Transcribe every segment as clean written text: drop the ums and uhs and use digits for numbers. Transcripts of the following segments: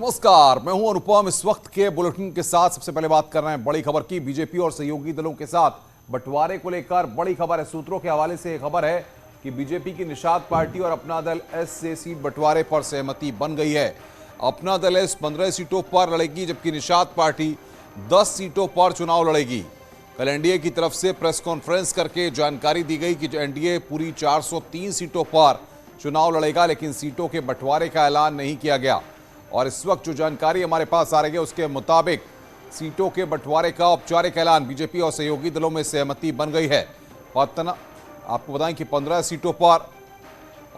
नमस्कार, मैं हूं अनुपम। इस वक्त के बुलेटिन के साथ सबसे पहले बात कर रहे हैं बड़ी खबर की। बीजेपी और सहयोगी दलों के साथ बंटवारे को लेकर बड़ी खबर है। सूत्रों के हवाले से खबर है कि बीजेपी की निषाद पार्टी और अपना दल एस से सीट बंटवारे पर सहमति बन गई है। अपना दल एस 15 सीटों पर लड़ेगी, जबकि निषाद पार्टी 10 सीटों पर चुनाव लड़ेगी। कल एनडीए की तरफ से प्रेस कॉन्फ्रेंस करके जानकारी दी गई कि एनडीए पूरी 403 सीटों पर चुनाव लड़ेगा, लेकिन सीटों के बंटवारे का ऐलान नहीं किया गया। और इस वक्त जो जानकारी हमारे पास आ रही है उसके मुताबिक सीटों के बंटवारे का औपचारिक ऐलान बीजेपी और सहयोगी दलों में सहमति बन गई है। आपको बताएं कि 15 सीटों पर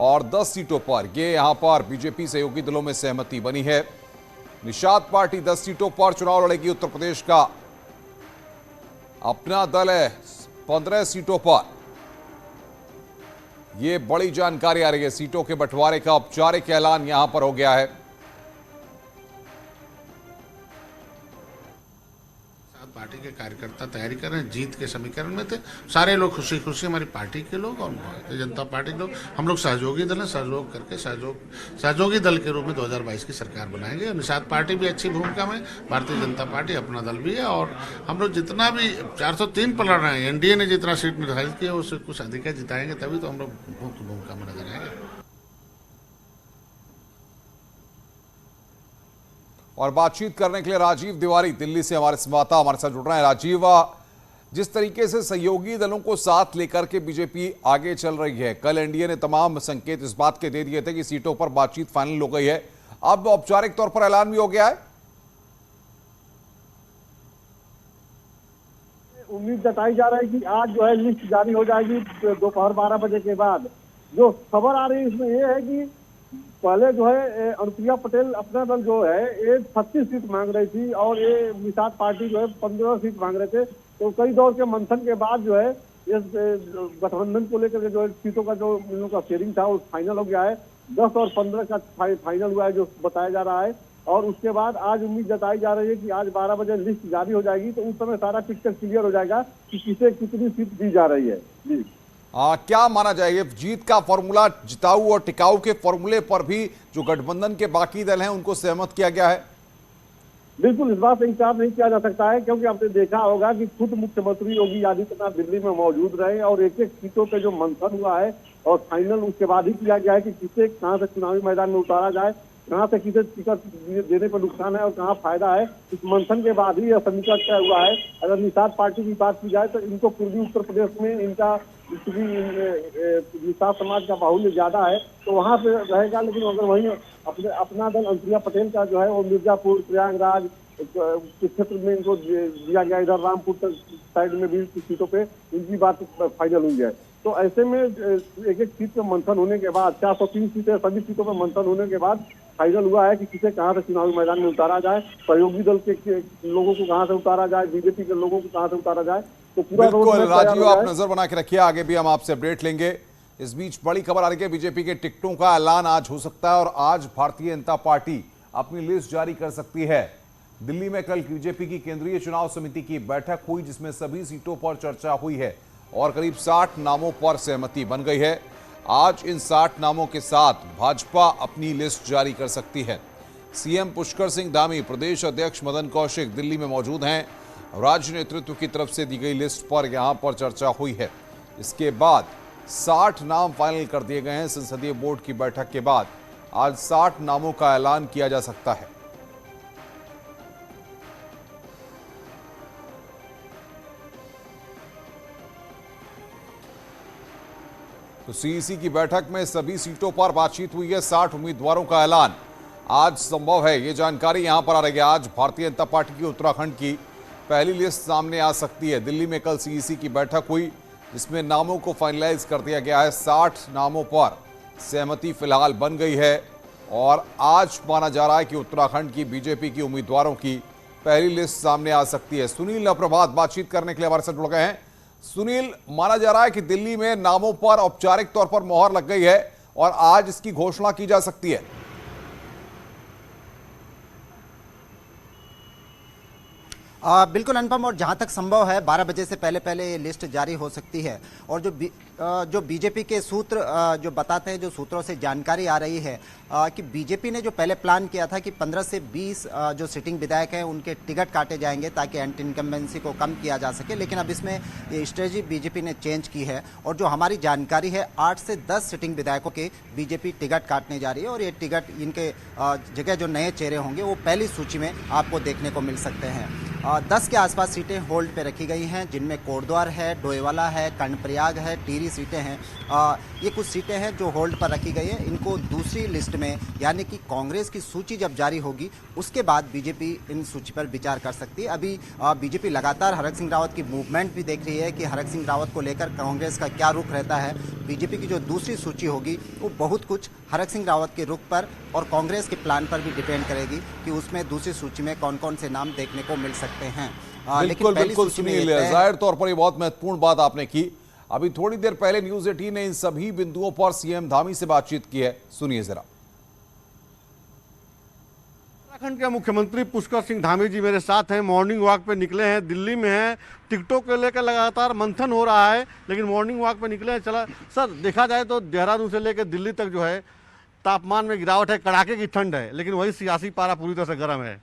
और 10 सीटों पर ये यहां पर बीजेपी सहयोगी दलों में सहमति बनी है। निषाद पार्टी 10 सीटों पर चुनाव लड़ेगी। उत्तर प्रदेश का अपना दल है 15 सीटों पर। यह बड़ी जानकारी आ रही है। सीटों के बंटवारे का औपचारिक ऐलान यहां पर हो गया है। पार्टी के कार्यकर्ता तैयारी कर रहे हैं। जीत के समीकरण में थे सारे लोग, खुशी खुशी हमारी पार्टी के लोग और भारतीय जनता पार्टी के लोग। हम लोग सहयोगी दल हैं, सहयोग करके सहयोगी दल के रूप में 2022 की सरकार बनाएंगे। और निषाद पार्टी भी अच्छी भूमिका में, भारतीय जनता पार्टी अपना दल भी है। और हम लोग जितना भी 403 पर लड़ रहे हैं, एनडीए ने जितना सीट निर्धारित किया उससे कुछ अधिक जिताएंगे, तभी तो हम लोग मुख्य भूमिका में नजर आएंगे। और बातचीत करने के लिए राजीव तिवारी दिल्ली से हमारे संवाददाता हमारे साथ जुड़ रहे हैं। राजीव, जिस तरीके से सहयोगी दलों को साथ लेकर के बीजेपी आगे चल रही है, कल एनडीए ने तमाम संकेत इस बात के दे दिए थे कि सीटों पर बातचीत फाइनल हो गई है, अब औपचारिक तौर पर ऐलान भी हो गया है। उम्मीद जताई जा रही है कि आज जो है लिस्ट जारी हो जाएगी दोपहर 12 बजे के बाद। जो खबर आ रही है इसमें यह है कि पहले जो है अनुप्रिया पटेल अपना दल जो है ये 36 सीट मांग रही थी और ये निषाद पार्टी जो है 15 सीट मांग रहे थे। तो कई दौर के मंथन के बाद जो है इस गठबंधन को लेकर जो है सीटों का जो इन लोगों का शेयरिंग था वो फाइनल हो गया है। 10 और 15 का फाइनल हुआ है जो बताया जा रहा है। और उसके बाद आज उम्मीद जताई जा रही है कि आज 12 बजे लिस्ट जारी हो जाएगी, तो उस समय सारा पिक्चर क्लियर हो जाएगा कि किसे कितनी सीट दी जा रही है। जी क्या माना जाए, जीत का फॉर्मूला जिताऊ और टिकाऊ के फॉर्मूले पर भी जो गठबंधन के बाकी दल हैं उनको सहमत किया गया है? बिल्कुल, इस बात से इंकार नहीं किया जा सकता है, क्योंकि आपने देखा होगा कि खुद मुख्यमंत्री योगी आदित्यनाथ दिल्ली में मौजूद रहे और एक एक सीटों पे जो मंथन हुआ है और फाइनल उसके बाद ही किया गया है कि किसे कहां से चुनावी मैदान में उतारा जाए, कहां से किसे टिकट देने पर नुकसान है और कहां फायदा है। इस मंथन के बाद ही यह समीकरण तय हुआ है। अगर निषाद पार्टी की बात की जाए तो इनको पूर्वी उत्तर प्रदेश में इनका निषाद समाज का बाहुल्य ज्यादा है, तो वहां पे रहेगा। लेकिन अगर वहीं अपना दल अनुप्रिया पटेल का जो है वो मिर्जापुर, प्रयागराज के क्षेत्र में इनको दिया गया, इधर रामपुर साइड में भी सीटों पे इनकी बात फाइनल हुई है। तो ऐसे में एक एक सीट पे मंथन होने के बाद 403 सीटें सभी सीटों पे मंथन होने के बाद फाइनल हुआ है कि किसे कहां से चुनावी मैदान में उतारा जाए, सहयोगी दल के लोगों को कहां से उतारा जाए, बीजेपी के लोगों को कहां से उतारा जाए। तो पूरा राजीव, आप नजर बना के रखिए, आगे भी हम आपसे अपडेट लेंगे। इस बीच बड़ी खबर आ रही है, बीजेपी के टिकटों का ऐलान आज हो सकता है और आज भारतीय जनता पार्टी अपनी लिस्ट जारी कर सकती है। दिल्ली में कल बीजेपी की केंद्रीय चुनाव समिति की बैठक हुई, जिसमें सभी सीटों पर चर्चा हुई है और करीब 60 नामों पर सहमति बन गई है। आज इन 60 नामों के साथ भाजपा अपनी लिस्ट जारी कर सकती है। सीएम पुष्कर सिंह धामी, प्रदेश अध्यक्ष मदन कौशिक दिल्ली में मौजूद हैं। राज्य नेतृत्व की तरफ से दी गई लिस्ट पर यहां पर चर्चा हुई है। इसके बाद 60 नाम फाइनल कर दिए गए हैं। संसदीय बोर्ड की बैठक के बाद आज 60 नामों का ऐलान किया जा सकता है। तो सीईसी की बैठक में सभी सीटों पर बातचीत हुई है। 60 उम्मीदवारों का ऐलान आज संभव है, ये जानकारी यहां पर आ रही है। आज भारतीय जनता पार्टी की उत्तराखंड की पहली लिस्ट सामने आ सकती है। दिल्ली में कल सीईसी की बैठक हुई, जिसमें नामों को फाइनलाइज कर दिया गया है। 60 नामों पर सहमति फिलहाल बन गई है और आज माना जा रहा है कि उत्तराखंड की बीजेपी की उम्मीदवारों की पहली लिस्ट सामने आ सकती है। सुनील अप्रभात बातचीत करने के लिए हमारे साथ जुड़ गए हैं। सुनील, माना जा रहा है कि दिल्ली में नामों पर औपचारिक तौर पर मोहर लग गई है और आज इसकी घोषणा की जा सकती है। बिल्कुल अनुपम, और जहां तक संभव है 12 बजे से पहले ये लिस्ट जारी हो सकती है। और जो बीजेपी के सूत्र जो बताते हैं, जो सूत्रों से जानकारी आ रही है कि बीजेपी ने जो पहले प्लान किया था कि 15 से 20 जो सिटिंग विधायक हैं उनके टिकट काटे जाएंगे ताकि एंटी इनकम्बेंसी को कम किया जा सके, लेकिन अब इसमें ये स्ट्रेटजी बीजेपी ने चेंज की है। और जो हमारी जानकारी है 8 से 10 सिटिंग विधायकों के बीजेपी टिकट काटने जा रही है, और ये टिकट इनके जगह जो नए चेहरे होंगे वो पहली सूची में आपको देखने को मिल सकते हैं। 10 के आसपास सीटें होल्ड पे रखी गई हैं, जिनमें कोटद्वार है, डोईवाला है, कर्णप्रयाग है, टिहरी सीटें हैं। ये कुछ सीटें हैं जो होल्ड पर रखी गई हैं। इनको दूसरी लिस्ट में, यानी कि कांग्रेस की सूची जब जारी होगी उसके बाद बीजेपी इन सूची पर विचार कर सकती है। अभी बीजेपी लगातार हरक सिंह रावत की मूवमेंट भी देख रही है कि हरक सिंह रावत को लेकर कांग्रेस का क्या रुख रहता है। बीजेपी की जो दूसरी सूची होगी वो बहुत कुछ हरक सिंह रावत के रुख पर और कांग्रेस के प्लान पर भी डिपेंड करेगी कि उसमें दूसरी सूची में कौन कौन से नाम देखने को मिल सकते हैं। बिल्कुल बिल्कुल सुनील, जाहिर तौर पर ये बहुत महत्वपूर्ण बात आपने की। अभी थोड़ी देर पहले न्यूज 18 ने इन सभी बिंदुओं पर सीएम धामी से बातचीत की है, सुनिए जरा। उत्तराखंड के मुख्यमंत्री पुष्कर सिंह धामी जी मेरे साथ हैं, मॉर्निंग वॉक पे निकले हैं, दिल्ली में हैं, टिकटों को लेकर लगातार मंथन हो रहा है, लेकिन मॉर्निंग वॉक पे निकले हैं। चला सर, देखा जाए तो देहरादून से लेकर दिल्ली तक जो है तापमान में गिरावट है, कड़ाके की ठंड है, लेकिन वही सियासी पारा पूरी तरह से गर्म है।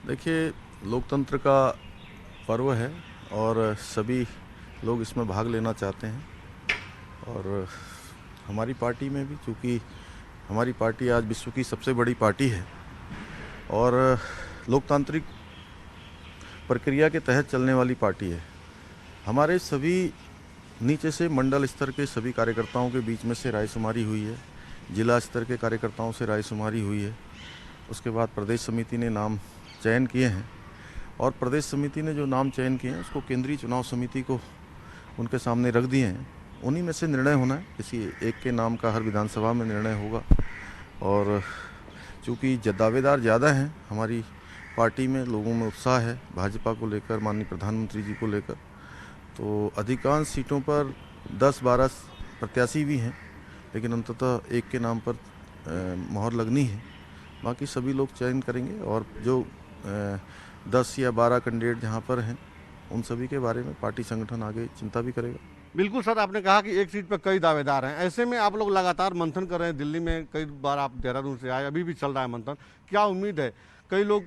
देखिए, लोकतंत्र का पर्व है और सभी लोग इसमें भाग लेना चाहते हैं। और हमारी पार्टी में भी, चूँकि हमारी पार्टी आज विश्व की सबसे बड़ी पार्टी है और लोकतांत्रिक प्रक्रिया के तहत चलने वाली पार्टी है, हमारे सभी नीचे से मंडल स्तर के सभी कार्यकर्ताओं के बीच में से रायशुमारी हुई है, जिला स्तर के कार्यकर्ताओं से रायशुमारी हुई है। उसके बाद प्रदेश समिति ने नाम चयन किए हैं और प्रदेश समिति ने जो नाम चयन किए हैं उसको केंद्रीय चुनाव समिति को उनके सामने रख दिए हैं। उन्हीं में से निर्णय होना है, किसी एक के नाम का हर विधानसभा में निर्णय होगा। और चूँकि दावेदार ज़्यादा हैं हमारी पार्टी में, लोगों में उत्साह है भाजपा को लेकर, माननीय प्रधानमंत्री जी को लेकर, तो अधिकांश सीटों पर 10-12 प्रत्याशी भी हैं, लेकिन अंततः एक के नाम पर मोहर लगनी है। बाकी सभी लोग चयन करेंगे और जो 10 या 12 कैंडिडेट जहाँ पर हैं उन सभी के बारे में पार्टी संगठन आगे चिंता भी करेगा। बिल्कुल सर, आपने कहा कि एक सीट पर कई दावेदार हैं, ऐसे में आप लोग लगातार मंथन कर रहे हैं। दिल्ली में कई बार आप देहरादून से आए, अभी भी चल रहा है मंथन, क्या उम्मीद है? कई लोग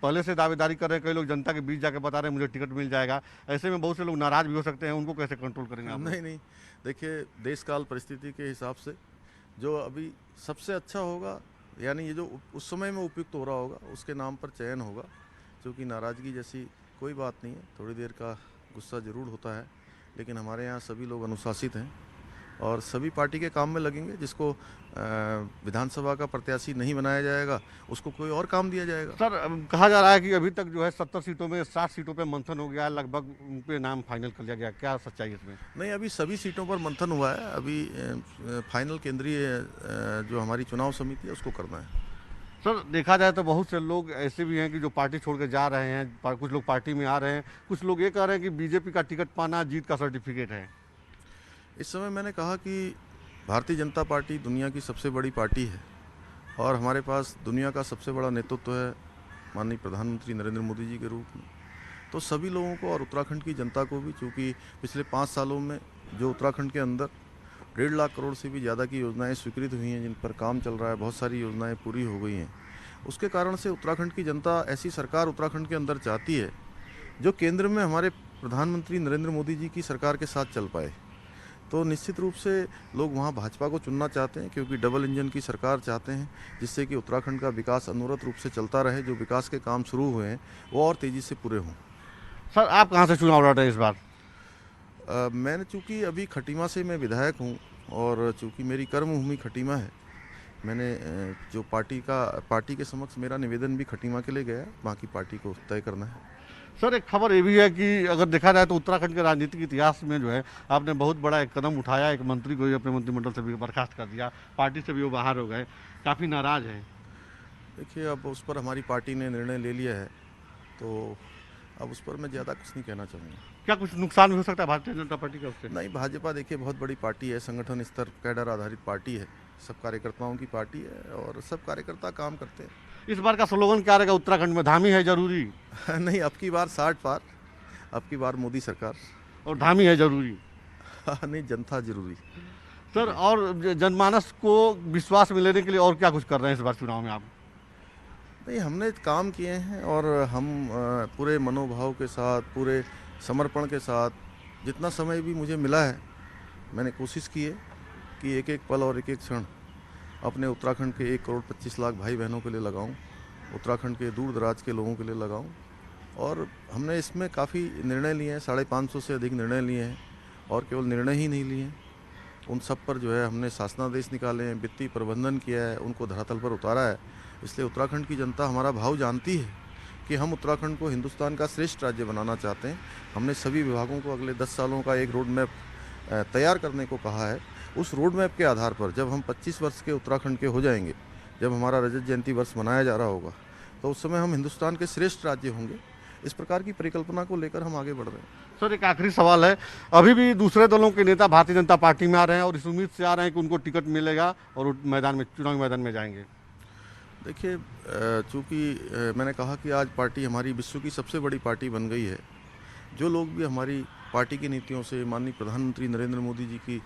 पहले से दावेदारी कर रहे हैं, कई लोग जनता के बीच जाकर बता रहे हैं मुझे टिकट मिल जाएगा, ऐसे में बहुत से लोग नाराज भी हो सकते हैं, उनको कैसे कंट्रोल करेंगे आप? नहीं, देखिए, देश काल परिस्थिति के हिसाब से जो अभी सबसे अच्छा होगा, यानी ये जो उस समय में उपयुक्त हो रहा होगा उसके नाम पर चयन होगा। क्योंकि नाराज़गी जैसी कोई बात नहीं है, थोड़ी देर का गुस्सा ज़रूर होता है, लेकिन हमारे यहाँ सभी लोग अनुशासित हैं और सभी पार्टी के काम में लगेंगे। जिसको विधानसभा का प्रत्याशी नहीं बनाया जाएगा उसको कोई और काम दिया जाएगा। सर, कहा जा रहा है कि अभी तक जो है 70 सीटों में 60 सीटों पे मंथन हो गया, लगभग उन पे नाम फाइनल कर लिया गया, क्या सच्चाई है इसमें? नहीं, अभी सभी सीटों पर मंथन हुआ है, अभी फाइनल केंद्रीय जो हमारी चुनाव समिति है उसको करना है। सर, देखा जाए तो बहुत से लोग ऐसे भी हैं कि जो पार्टी छोड़ के जा रहे हैं, कुछ लोग पार्टी में आ रहे हैं, कुछ लोग ये कह रहे हैं कि बीजेपी का टिकट पाना जीत का सर्टिफिकेट है। इस समय मैंने कहा कि भारतीय जनता पार्टी दुनिया की सबसे बड़ी पार्टी है और हमारे पास दुनिया का सबसे बड़ा नेतृत्व है माननीय प्रधानमंत्री नरेंद्र मोदी जी के रूप में। तो सभी लोगों को और उत्तराखंड की जनता को भी, चूँकि पिछले 5 सालों में जो उत्तराखंड के अंदर 1.5 लाख करोड़ से भी ज़्यादा की योजनाएं स्वीकृत हुई हैं, जिन पर काम चल रहा है, बहुत सारी योजनाएं पूरी हो गई हैं, उसके कारण से उत्तराखंड की जनता ऐसी सरकार उत्तराखंड के अंदर चाहती है जो केंद्र में हमारे प्रधानमंत्री नरेंद्र मोदी जी की सरकार के साथ चल पाए। तो निश्चित रूप से लोग वहाँ भाजपा को चुनना चाहते हैं, क्योंकि डबल इंजन की सरकार चाहते हैं, जिससे कि उत्तराखंड का विकास अनवरत रूप से चलता रहे, जो विकास के काम शुरू हुए हैं वो और तेज़ी से पूरे हों। सर, आप कहाँ से चुनाव लड़ रहे हैं इस बार? मैंने चूँकि अभी खटीमा से मैं विधायक हूँ और चूँकि मेरी कर्मभूमि खटीमा है, मैंने जो पार्टी के समक्ष मेरा निवेदन भी खटीमा के लिए गया, बाकी पार्टी को तय करना है। सर, एक खबर ये भी है कि अगर देखा जाए तो उत्तराखंड के राजनीतिक इतिहास में जो है आपने बहुत बड़ा एक कदम उठाया, एक मंत्री को ही अपने मंत्रिमंडल से भी बर्खास्त कर दिया, पार्टी से भी वो बाहर हो गए, काफ़ी नाराज़ हैं। देखिए, अब उस पर हमारी पार्टी ने निर्णय ले लिया है, तो अब उस पर मैं ज़्यादा कुछ नहीं कहना चाहूँगा। क्या कुछ नुकसान भी हो सकता है भारतीय जनता पार्टी का उससे? नहीं, भाजपा देखिए बहुत बड़ी पार्टी है, संगठन स्तर कैडर आधारित पार्टी है, सब कार्यकर्ताओं की पार्टी है और सब कार्यकर्ता काम करते हैं। इस बार का स्लोगन क्या रहेगा उत्तराखंड में? धामी है जरूरी? नहीं, अब की बार 60 पार, अब की बार मोदी सरकार। और धामी है जरूरी? नहीं, जनता जरूरी। सर, और जनमानस को विश्वास में लेने के लिए और क्या कुछ कर रहे हैं इस बार चुनाव में आप? नहीं, हमने काम किए हैं और हम पूरे मनोभाव के साथ, पूरे समर्पण के साथ, जितना समय भी मुझे मिला है मैंने कोशिश की है कि एक एक पल और एक एक क्षण अपने उत्तराखंड के 1 करोड़ 25 लाख भाई बहनों के लिए लगाऊं, उत्तराखंड के दूर दराज के लोगों के लिए लगाऊं। और हमने इसमें काफ़ी निर्णय लिए हैं, 550 से अधिक निर्णय लिए हैं। और केवल निर्णय ही नहीं लिए हैं, उन सब पर जो है हमने शासनादेश निकाले हैं, वित्तीय प्रबंधन किया है, उनको धरातल पर उतारा है। इसलिए उत्तराखंड की जनता हमारा भाव जानती है कि हम उत्तराखंड को हिंदुस्तान का श्रेष्ठ राज्य बनाना चाहते हैं। हमने सभी विभागों को अगले 10 सालों का एक रोड मैप तैयार करने को कहा है। उस रोड मैप के आधार पर जब हम 25 वर्ष के उत्तराखंड के हो जाएंगे, जब हमारा रजत जयंती वर्ष मनाया जा रहा होगा, तो उस समय हम हिंदुस्तान के श्रेष्ठ राज्य होंगे। इस प्रकार की परिकल्पना को लेकर हम आगे बढ़ रहे हैं। सर, एक आखिरी सवाल है, अभी भी दूसरे दलों के नेता भारतीय जनता पार्टी में आ रहे हैं और इस उम्मीद से आ रहे हैं कि उनको टिकट मिलेगा और मैदान में, चुनावी मैदान में जाएंगे। देखिए, चूँकि मैंने कहा कि आज पार्टी हमारी विश्व की सबसे बड़ी पार्टी बन गई है। जो लोग भी हमारी पार्टी की नीतियों से, माननीय प्रधानमंत्री नरेंद्र मोदी जी की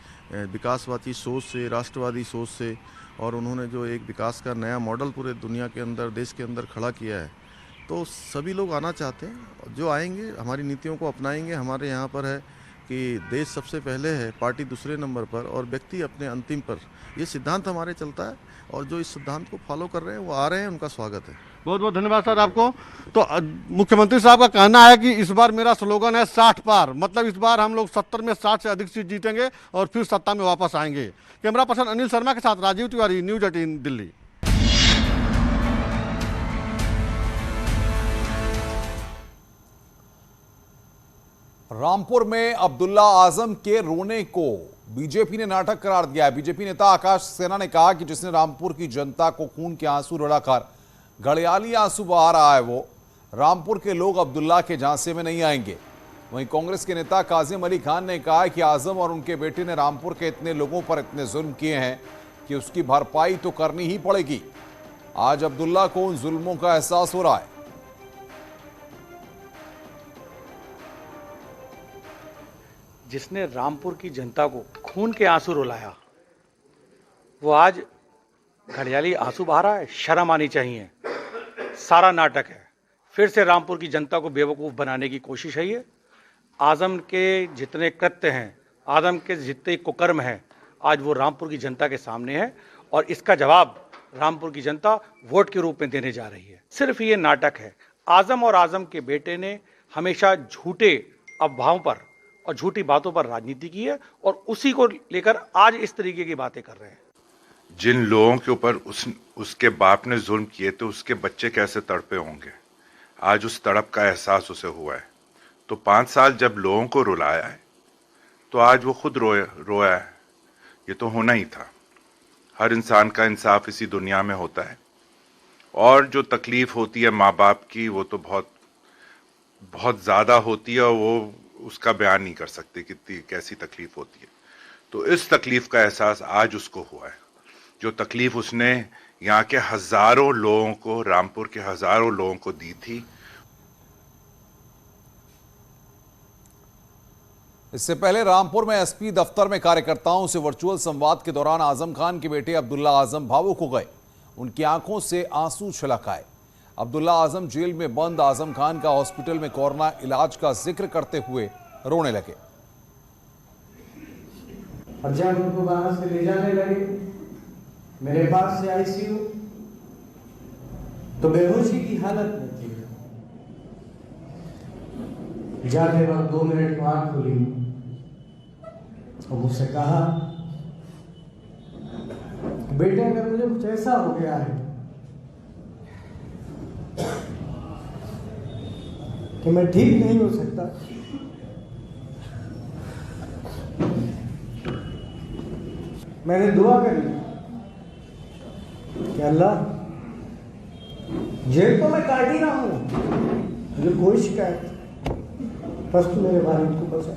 विकासवादी सोच से, राष्ट्रवादी सोच से, और उन्होंने जो एक विकास का नया मॉडल पूरे दुनिया के अंदर, देश के अंदर खड़ा किया है, तो सभी लोग आना चाहते हैं। जो आएंगे हमारी नीतियों को अपनाएंगे। हमारे यहाँ पर है कि देश सबसे पहले है, पार्टी दूसरे नंबर पर और व्यक्ति अपने अंतिम पर। ये सिद्धांत हमारे चलता है और जो इस सिद्धांत को फॉलो कर रहे हैं वो आ रहे हैं, उनका स्वागत है। बहुत बहुत धन्यवाद सर आपको। तो मुख्यमंत्री साहब का कहना है कि इस बार मेरा स्लोगन है 60 पार, मतलब इस बार हम लोग 70 में 60 से अधिक सीट जीतेंगे और फिर सत्ता में वापस आएंगे। कैमरा पर्सन अनिल शर्मा के साथ राजीव तिवारी, न्यूज 18 दिल्ली। रामपुर में अब्दुल्ला आजम के रोने को बीजेपी ने नाटक करार दिया है। बीजेपी नेता आकाश सेना ने कहा कि जिसने रामपुर की जनता को खून के आंसू रुलाकर घड़ियाली आंसू बहा रहा है, वो रामपुर के लोग अब्दुल्ला के झांसे में नहीं आएंगे। वहीं कांग्रेस के नेता काजिम अली खान ने कहा कि आजम और उनके बेटे ने रामपुर के इतने लोगों पर इतने जुल्म किए हैं कि उसकी भरपाई तो करनी ही पड़ेगी। आज अब्दुल्ला को उन जुल्मों का एहसास हो रहा है। जिसने रामपुर की जनता को खून के आंसू रुलाया, वो आज घड़ियाली आंसू बहा रहा है। शर्म आनी चाहिए। सारा नाटक है। फिर से रामपुर की जनता को बेवकूफ़ बनाने की कोशिश है। ये आजम के जितने कृत्य हैं, आजम के जितने कुकर्म हैं, आज वो रामपुर की जनता के सामने है और इसका जवाब रामपुर की जनता वोट के रूप में देने जा रही है। सिर्फ ये नाटक है। आजम और आजम के बेटे ने हमेशा झूठे अफवाहों पर और झूठी बातों पर राजनीति की है और उसी को लेकर आज इस तरीके की बातें कर रहे हैं। जिन लोगों के ऊपर उसके बाप ने जुल्म किए थे, उसके बच्चे कैसे तड़पे होंगे। आज उस तड़प का एहसास उसे हुआ है। तो 5 साल जब लोगों को रुलाया है, तो आज वो खुद रोया है। ये तो होना ही था। हर इंसान का इंसाफ इसी दुनिया में होता है और जो तकलीफ होती है माँ बाप की, वो तो बहुत बहुत ज़्यादा होती है और वो उसका बयान नहीं कर सकते कितनी कैसी तकलीफ होती है। तो इस तकलीफ का एहसास आज उसको हुआ है। जो तकलीफ उसने यहाँ के हजारों लोगों को, रामपुर के हजारों लोगों को दी थी। इससे पहले रामपुर में एसपी दफ्तर में कार्यकर्ताओं से वर्चुअल संवाद के दौरान आजम खान के बेटे अब्दुल्ला आजम भावुक हो गए। उनकी आंखों से आंसू छलक आए। अब्दुल्ला आजम जेल में बंद आजम खान का हॉस्पिटल में कोरोना इलाज का जिक्र करते हुए रोने लगे। और जब उनको बाहर से ले जाने लगे मेरे पास से आईसीयू, तो बेहोशी की हालत में थी। जाते वक्त 2 मिनट में आंख खुली और मुझसे कहा, बेटे अगर मुझे कुछ ऐसा हो गया है कि मैं ठीक नहीं हो सकता, मैंने दुआ करी कि अल्लाह, जेल तो मैं काट ही रहा हूं, मुझे कोई शिकायत, बस तू मेरे वालिद को बचा।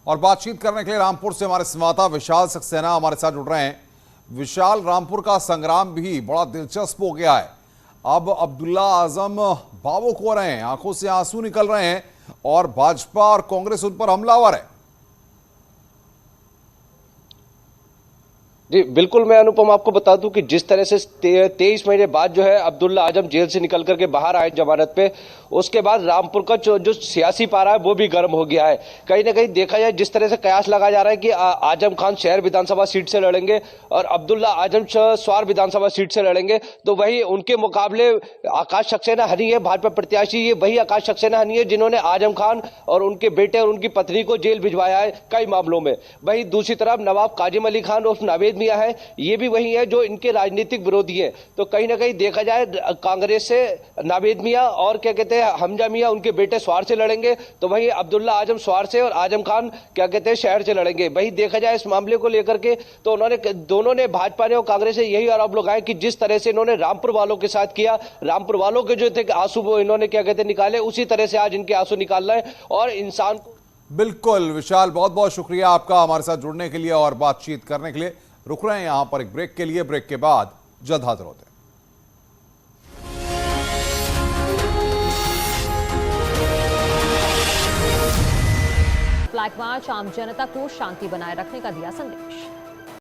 और बातचीत करने के लिए रामपुर से हमारे संवाददाता विशाल सक्सेना हमारे साथ जुड़ रहे हैं। विशाल, रामपुर का संग्राम भी बड़ा दिलचस्प हो गया है। अब अब्दुल्ला आजम भावुक हो रहे हैं, आंखों से आंसू निकल रहे हैं और भाजपा और कांग्रेस उन पर हमलावर है। जी बिल्कुल, मैं अनुपम आपको बता दूं कि जिस तरह से 23 महीने बाद जो है अब्दुल्ला आजम जेल से निकल करके बाहर आए जमानत पे, उसके बाद रामपुर का जो सियासी पारा है वो भी गर्म हो गया है। कहीं ना कहीं देखा जाए जिस तरह से कयास लगाया जा रहा है कि आजम खान शहर विधानसभा सीट से लड़ेंगे और अब्दुल्ला आजम स्वार विधानसभा सीट से लड़ेंगे, तो वही उनके मुकाबले आकाश सक्सेना हनी है भाजपा प्रत्याशी। ये वही आकाश सक्सेना हनी है जिन्होंने आजम खान और उनके बेटे और उनकी पत्नी को जेल भिजवाया है कई मामलों में। वही दूसरी तरफ नवाब काजिम अली खान और नावेद मियां है, ये भी वही है जो इनके राजनीतिक विरोधी है। तो कहीं ना कहीं देखा जाए कांग्रेस से नावेद मियां और क्या कहते हैं हमजा मियां उनके बेटे स्वार से लड़ेंगे, तो वही अब्दुल्ला आजम स्वार से और आजम खान क्या कहते हैं शहर से लड़ेंगे। वही देखा जाए इस मामले को लेकर के तो दोनों ने भाजपा ने और कांग्रेस ने यही आरोप लगाया कि जिस तरह से इन्होंने रामपुर वालों के साथ किया, रामपुर वालों के जो थे आंसू वो इन्होंने क्या कहते हैं निकाले, उसी तरह से आज इनके आंसू निकालना है और इंसान को। बिल्कुल विशाल, बहुत बहुत शुक्रिया आपका हमारे साथ जुड़ने के लिए और बातचीत करने के लिए। रुक रहे हैं यहां पर एक ब्रेक के लिए, ब्रेक के बाद जल्द हाजिर होते हैं। फ्लैग मार्च आम जनता को शांति बनाए रखने का दिया संदेश।